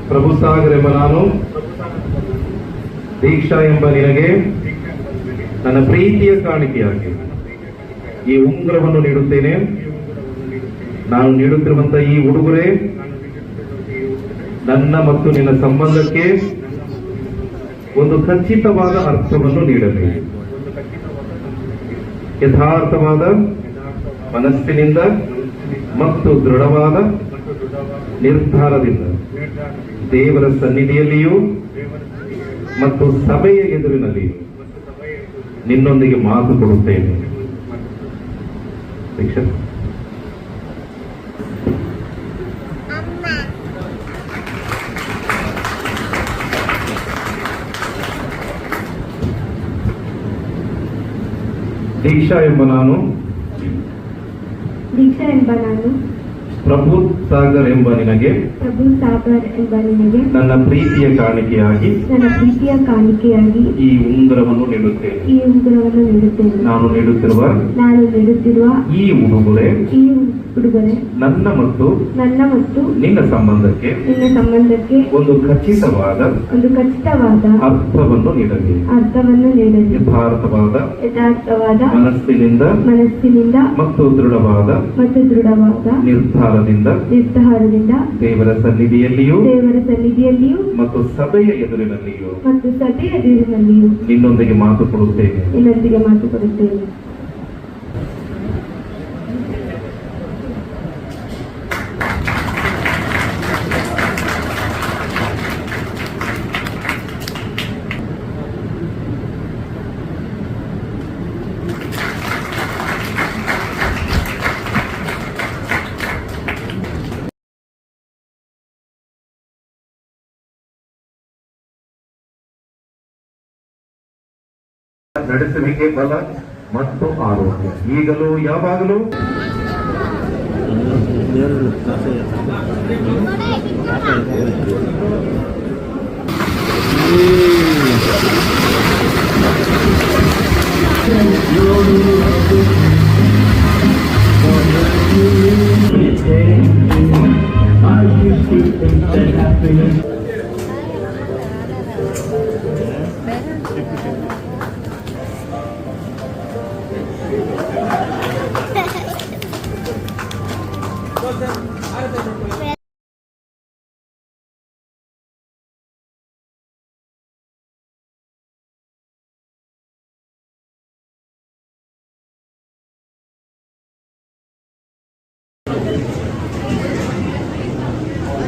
ಪ್ರಭು ಸಾಗರ್ ಎಂಬ ನಾನು ದೀಕ್ಷಾ ಎಂಬ ನಿನಗೆ ನನ್ನ ಪ್ರೀತಿಯ ಕಾಣಿಕೆಯಾಗಿ ಈ ಉಂಗುರವನ್ನು ನೀಡುತ್ತೇನೆ. ನಾನು ನೀಡುತ್ತಿರುವಂತಹ ಈ ಉಡುಗೊರೆ ನನ್ನ ಮತ್ತು ನಿನ್ನ ಸಂಬಂಧಕ್ಕೆ ಒಂದು ಖಚಿತವಾದ ಅರ್ಥವನ್ನು ನೀಡಲಿ. ಯಥಾರ್ಥವಾದ ಮನಸ್ಸಿನಿಂದ ಮತ್ತು ದೃಢವಾದ ನಿರ್ಧಾರದಿಂದ ದೇವರ ಸನ್ನಿಧಿಯಲ್ಲಿಯೂ ಮತ್ತು ಸಭೆಯ ಎದುರಿನಲ್ಲಿಯೂ ನಿನ್ನೊಂದಿಗೆ ಮಾತು ಕೊಡುತ್ತೇನೆ. ದೀಕ್ಷಾ ಎಂಬ ನಾನು ಪ್ರಭು ಸಾಗರ್ ಎಂಬ ನಿನಗೆ ನನ್ನ ಪ್ರೀತಿಯ ಕಾಣಿಕೆಯಾಗಿ ಈ ಉಂಗುರವನ್ನು ನೀಡುತ್ತೇನೆ. ನಾನು ನೀಡುತ್ತಿರುವ ಈ ಉಡುಗೊರೆ ನನ್ನ ಮತ್ತು ನಿನ್ನ ಸಂಬಂಧಕ್ಕೆ ಒಂದು ಖಚಿತವಾದ ಅರ್ಥವನ್ನು ನೀಡಲಿ. ಯಥಾರ್ಥವಾದ ಮನಸ್ಸಿನಿಂದ ಮತ್ತು ದೃಢವಾದ ನಿರ್ಧಾರದಿಂದ ದೇವರ ಸನ್ನಿಧಿಯಲ್ಲಿಯೂ ಮತ್ತು ಸಭೆಯ ಎದುರಿನಲ್ಲಿಯೂ ನಿನ್ನೊಂದಿಗೆ ಮಾತು ಕೊಡುತ್ತೇನೆ. ನಡೆಸುವಿಕೆ, ಬಲ ಮತ್ತು ಆರೋಗ್ಯ ಈಗಲೂ ಯಾವಾಗಲೂ